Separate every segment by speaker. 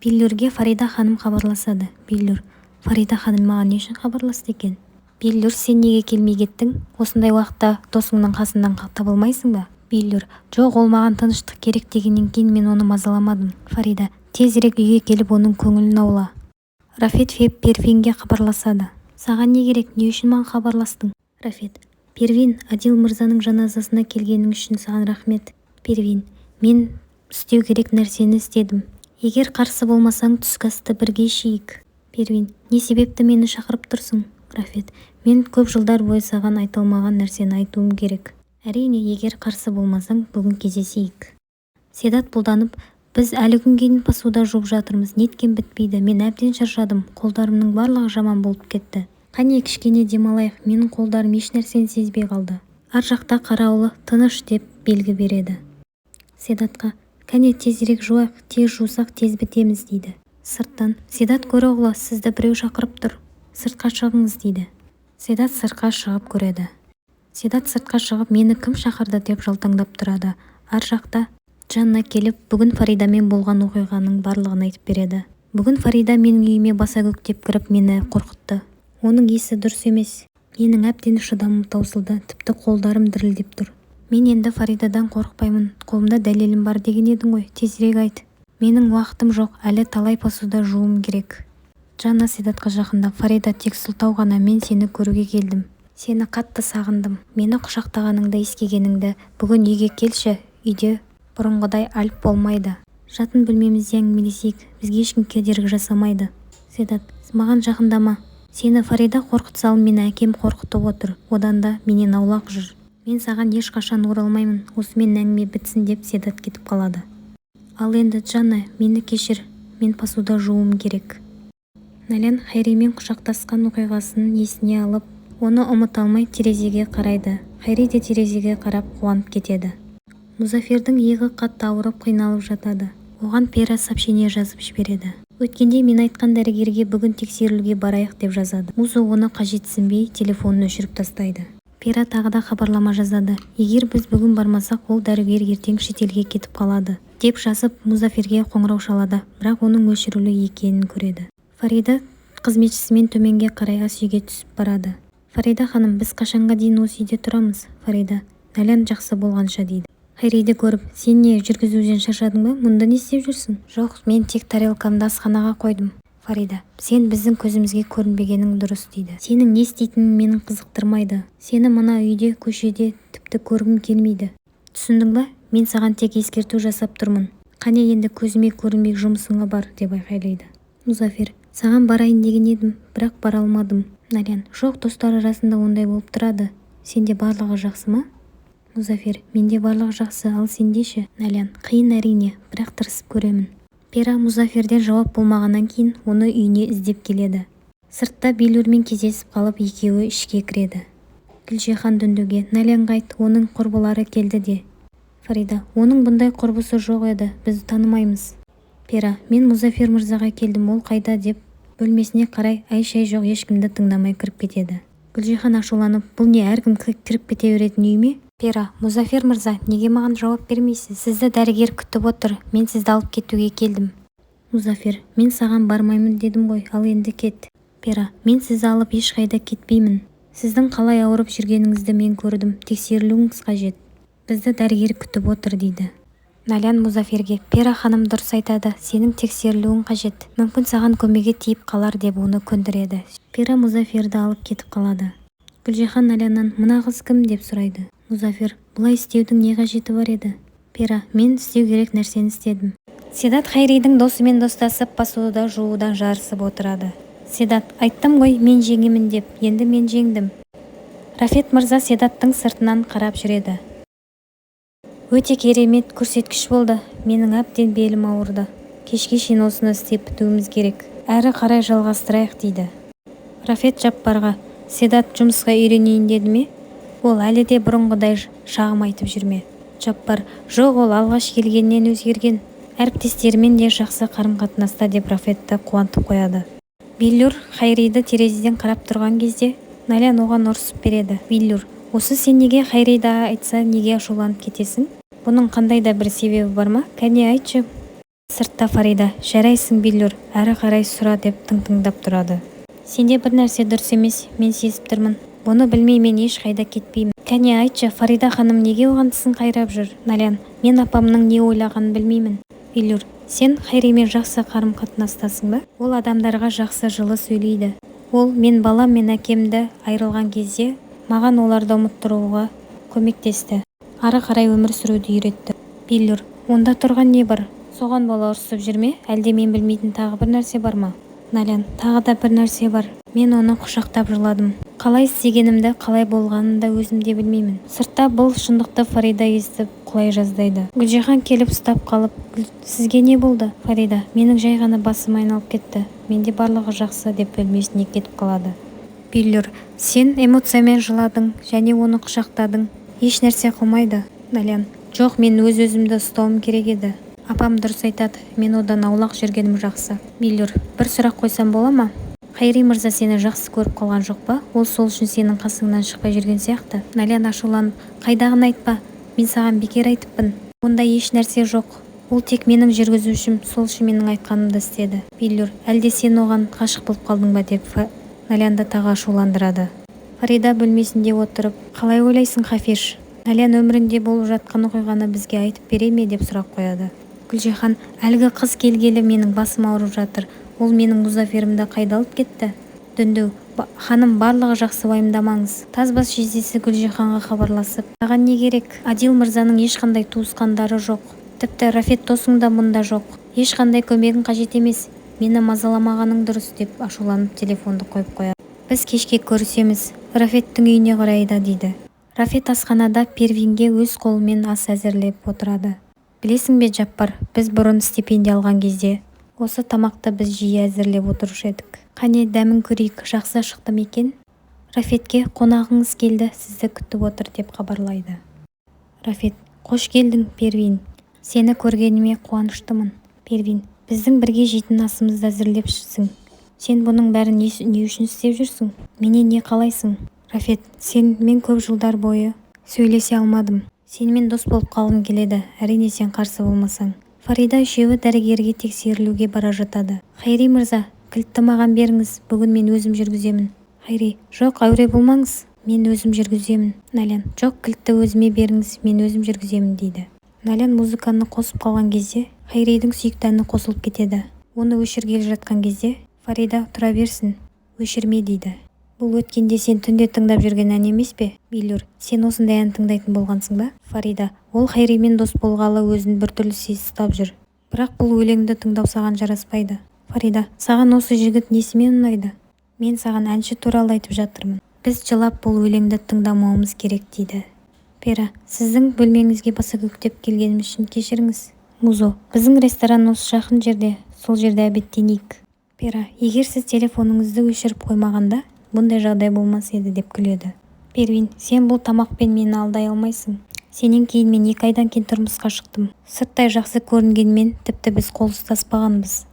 Speaker 1: Биллюрге Фарида ханым хабарласады. Биллюр: Фарида ханым маған не үшін хабарласты екен? Биллюр: сен неге келмей кеттің? Осындай уақытта досыңның қасынан табылмайсың ба? Биллюр: жоқ, ол маған тыныштық керек дегеннен кейін мен оны мазаламадым. Фарида: тезірек үйге келіп оның көңілін аула. Рафет Первинге хабарласады. Саған не керек, не үшін маған хабарластың? Рафет: Первин, Адил мырзаның жаназасына келгенің үшін саған рахмет. Первин: мен істеу керек нәрсені істедім. Егер қарсы болмасаң түскі асты бірге ішейік. Первин: не себепті мені шақырып тұрсың? Рафет: мен көп жылдар бойы саған айтылмаған нәрсені айтуым керек. Әрине, егер қарсы болмасаң бүгін кездесейік. Седат бұлданып: біз әлі күнге дейін посуда жуып жатырмыз, неткен бітпейді, мен әбден шаршадым, қолдарымның барлығы жаман болып кетті. Қане кішкене демалайық, менің қолдарым еш нәрсені сезбей қалды. Ар жақта қарауылы тыныш деп белгі береді. Седатқа: кәне тезірек жуайық, тез жусақ тез бітеміз дейді. Сырттан: Седат Көреұлы, сізді біреу шақырып тұр, сыртқа шығыңыз дейді. Седат сыртқа шығып көреді. Седат сыртқа шығып, мені кім шақырды деп жалтаңдап тұрады. Ар жақта Жанна келіп, бүгін Фаридамен болған оқиғаның барлығын айтып береді. Бүгін Фарида менің үйіме баса көктеп кіріп мені қорқытты. Оның есі дұрыс емес. Менің әбден шыдамым таусылды, тіпті қолдарым дірілдеп тұр. Мен енді Фаридадан қорықпаймын, қолымда дәлелім бар деген едің ғой, тезірек айт. Менің уақытым жоқ, әлі талай посуда жуым керек. Жанна Седатқа жақындап: Фарида, тек сылтау ғана, мен сені көруге келдім. Сені қатты сағындым. Мені құшақтағаныңды ескегеніңді. Бүгін үйге келші, үйде бұрынғыдай альп болмайды. Жатын бөлмемізде әңгімелесейік, бізге ешкім кедергі жасамайды. Седат: маған жақындама. Сені Фарида қорқытса, ал мені әкем қорқытып отыр. Одан да менен аулақ жүр. Мен саған ешқашан оралмаймын. Осымен әңгіме бітсін деп Седат кетіп қалады. Ал енді Жанна, мені кешір. Мен посуда жууым керек. Налян Хайримен құшақтасқан оқиғасын есіне алып, оны ұмыта алмай терезеге қарайды. Хайри де терезеге қарап қуанып кетеді. Музафердің иығы қатты ауырып қиналып жатады. Оған Пера сообщение жазып жібереді. Өткенде мен айтқан дәрігерге бүгін тексерілуге барайық деп жазады. Муза оны қажетсінбей телефонын өшіріп тастайды. Пера тағы да хабарлама жазады. Егер біз бүгін бармасақ, ол дәрігер ертең шетелге кетіп қалады деп жазып Музаферге қоңырау шалады, бірақ оның өшірулі екенін көреді. Фарида қызметшісімен төменге қарай ас үйге түсіп барады. Фарида ханым, біз қашанға дейін осы үйде тұрамыз? Фарида: Налян жақсы болғанша дейді. Хайриді көріп: сен не, жүргізуден шаршадың ба? Мұнда не істеп жүрсің? Жоқ, мен тек тарелкамды асханаға қойдым. Фарида: сен біздің көзімізге көрінбегенің дұрыс дейді. Сенің не істейтінің менің қызықтырмайды. Сені мына үйде, көшеде тіпті көргім келмейді. Түсіндің ба? Мен саған тек ескерту жасап тұрмын. Қане енді көзіме көрінбек жұмысыңа бар, деп айқайлайды. Музафер: саған барайын деген едім, бірақ бара алмадым. Налян: жоқ, достар арасында ондай болып тұрады. Сенде барлығы жақсы ма? Музафер: менде барлығы жақсы, ал сенде ше? Налян: қиын әрине, бірақ тырысып көремін. Пера Музаферден жауап болмағаннан кейін оны үйіне іздеп келеді. Сыртта Биллюрмен кездесіп қалып, екеуі ішке кіреді. Гүлжихан дүндеуге: Налянға айт, оның құрбылары келді де. Фарида: оның бұндай құрбысы жоқ еді, біз танымаймыз. Пера: мен Музафер мырзаға келдім, ол қайда деп бөлмесіне қарай ай-шай жоқ ешкімді тыңдамай кіріп кетеді. Гүлжихан ашуланып: бұл не, әркім кіріп кете беретін үй ме? Пера: Музафер мырза, неге маған жауап бермейсіз? Сізді дәрігер күтіп отыр, мен сізді алып кетуге келдім. Музафер: мен саған бармаймын дедім ғой, ал енді кет. Пера: мен сізді алып ешқайда кетпеймін. Сіздің қалай ауырып жүргеніңізді мен көрдім, тексерілуіңіз қажет. Бізді дәрігер күтіп отыр дейді. Налян Музаферге: Пера ханым дұрыс айтады, сенің тексерілуің қажет. Мүмкін саған көмегі тиіп қалар деп оны көндіреді. Пера Музаферді алып кетіп қалады. Гүлжихан Наляннан: мына қыз кім деп сұрайды. Музафер: бұлай істеудің не қажеті бар еді? Пера: мен істеу керек нәрсені істедім. Седат Хайридің досымен достасып посуда жууда жарысып отырады. Седат: айттым ғой, мен жеңемін деп, енді мен жеңдім. Рафет мырза Седаттың сыртынан қарап жүреді. Өте керемет көрсеткіш болды. Менің әбден белім ауырды. Кешке шейін осыны істеп бітуіміз керек. Әрі қарай жалғастырайық дейді. Рафет Жаппарға: Седат жұмысқа үйренейін деді ме? Ол әлі де бұрынғыдай шағым айтып жүрме? Жаппар: жоқ, ол алғаш келгеннен өзгерген. Әріптестерімен де жақсы қарым-қатынаста деп Рафетті қуантып қояды. Биллюр Хайриді терезеден қарап тұрған кезде Налян оған ұрсып береді. Биллюр: осы сен неге Хайрида айтса неге ашуланып кетесің? Бұның қандай да бір себебі бар ма? Кәне айтшы. Сыртта Фарида: жарайсың Биллур, әрі қарай сұра деп тыңдап тұрады. Сенде бір нәрсе дұрыс емес, мен сезіп тұрмын. Бұны білмей мен еш қайда кетпеймін. Кәне айтшы, Фарида ханым неге оған тісін қайрап жүр? Налян: мен апамның не ойлағанын білмеймін. Биллур: сен Хайримен жақсы қарым-қатынастасың ба? Ол адамдарға жақсы, жылы сөйлейді. Ол мен балам мен әкемді айырылған кезде маған оларды ұмыттыруға көмектесті. Ары қарай өмір сүруді үйретті. Биллур: онда тұрған не бар? Соған бола ұрсып жүр ме? Әлде мен білмейтін тағы бір нәрсе бар ма? Налян: тағы да бір нәрсе бар. Мен оны құшақтап жыладым. Қалай істегенімді, қалай болғанын да өзім де білмеймін. Сыртта бұл шындықты Фарида естіп құлай жаздайды. Гүлжихан келіп ұстап қалып: сізге не болды? Фарида: менің жай ғана басым айналып кетті. Менде барлығы жақсы деп бөлмесіне кетіп қалады. Биллур: сен эмоциямен жыладың және оны құшақтадың. Еш нәрсе қылмайды. Налян: жоқ, мен өз-өзімді ұстауым керек еді. Апам дұрыс айтады, мен одан аулақ жүргенім жақсы. Биллур: бір сұрақ қойсам бола ма? Хайри мырза сені жақсы көріп қалған жоқ па? Ол сол үшін сенің қасыңнан шықпай жүрген сияқты. Налян ашуланып: қайдағыны айтпа, мен саған бекер айтыппын. Онда еш нәрсе жоқ. Ол тек менің жүргізушім, сол үшін менің айтқанымды істеді. Биллур: әлде сен оған ғашық болып қалдың ба деп Налянды тағы ашуландырады. Фарида бөлмесінде отырып: қалай ойлайсың, Хафиш? Налян өмірінде болып жатқан оқиғаны бізге айтып бере ме деп сұрақ қояды. Гүлжихан: әлгі қыз келгелі менің басым ауырып жатыр. Ол менің Музаферімді қайда алып кетті? Дүндеу: ханым, барлығы жақсы, уайымдамаңыз. Тазбас жездесі Гүлжиханға хабарласып: саған не керек? Адил мырзаның ешқандай туысқандары жоқ. Тіпті Рафет досың да мұнда жоқ. Ешқандай көмегің қажет емес. Мені мазаламағаның дұрыс деп ашуланып телефонды қойып қояды. Біз кешке көрісеміз. Рафеттің үйіне қарай да дейді. Рафет асханада Первинге өз қолымен ас әзірлеп отырады. Білесің бе, Жаппар, біз бұрын стипендия алған кезде осы тамақты біз жиі әзірлеп отырушы едік. Қане дәмін көрейік, жақсы шықты ма екен? Рафетке: қонағыңыз келді, сізді күтіп отыр деп хабарлайды. Рафет: қош келдің, Первин. Сені көргеніме қуаныштымын. Первин: біздің бірге жейтін асымызды әзірлепшісің. Сен бұның бәрін не үшін істеп жүрсің? Менен не қалайсың? Рафет: мен көп жылдар бойы сөйлесе алмадым. Сенімен дос болып қалғым келеді, әрине сен қарсы болмасаң. Фарида үшеуі дәрігерге тексерілуге бара жатады. Хайри мырза, кілтті маған беріңіз, бүгін мен өзім жүргіземін. Хайри: жоқ, әуре болмаңыз, мен өзім жүргіземін. Налян: жоқ, кілтті өзіме беріңіз, мен өзім жүргіземін дейді. Налян музыканы қосып қалған кезде Хайридің сүйікті әні қосылып кетеді. Оны өшіргелі жатқан кезде Фарида: тұра берсін, өшірме дейді. Бұл өткенде сен түнде тыңдап жүрген ән емес пе? Биллур: сен осындай ән тыңдайтын болғансың ба? Фарида: ол Хайримен дос болғалы өзін біртүрлі ұстап жүр. Бірақ бұл өлеңді тыңдау саған жараспайды. Фарида: саған осы жігіт несімен ұнайды? Мен саған әнші туралы айтып жатырмын. Біз жылап бұл өлеңді тыңдамауымыз керек дейді. Пера: сіздің бөлмеңізге баса көктеп келгенім үшін кешіріңіз. Музо: біздің ресторан осы жақын жерде, сол жерде обедтенейік. Пера: егер сіз телефоныңызды өшіріп қоймағанда бұндай жағдай болмас еді деп күледі. Первин: сен бұл тамақпен мені алдай алмайсың. Сенен кейін мен 2 айдан кейін тұрмысқа шықтым. Сырттай жақсы көрінгенмен тіпті біз қол ұстаспағанбыз.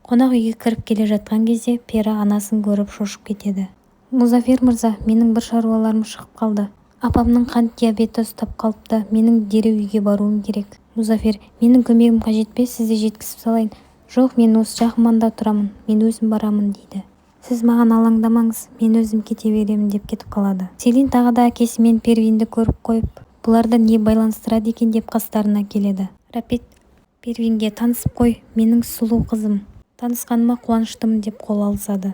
Speaker 1: Қонақ үйге кіріп келе жатқан кезде Пера анасын көріп шошып кетеді. Музафер мырза, менің бір шаруаларым шығып қалды. Апамның қант диабеті ұстап қалыпты, менің дереу үйге баруым керек. Музафер: менің көмегім қажет пе, сізді жеткізіп салайын? Жоқ, мен осы жақын маңда тұрамын, мен өзім барамын дейді. Сіз маған алаңдамаңыз, мен өзім кете беремін деп кетіп қалады. Селин тағы да әкесі мен Первинді көріп қойып, бұларды не байланыстырады екен деп қастарына келеді. Рапет Первинге: танысып қой, менің сұлу қызым. Танысқаныма қуаныштымын деп қол алысады.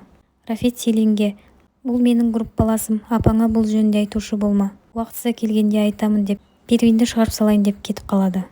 Speaker 1: Рафет Селинге: бұл менің группаласым, апаңа бұл жөнінде айтушы болма. Уақытысы келгенде айтамын деп Первинді шығарып салайын деп кетіп қалады.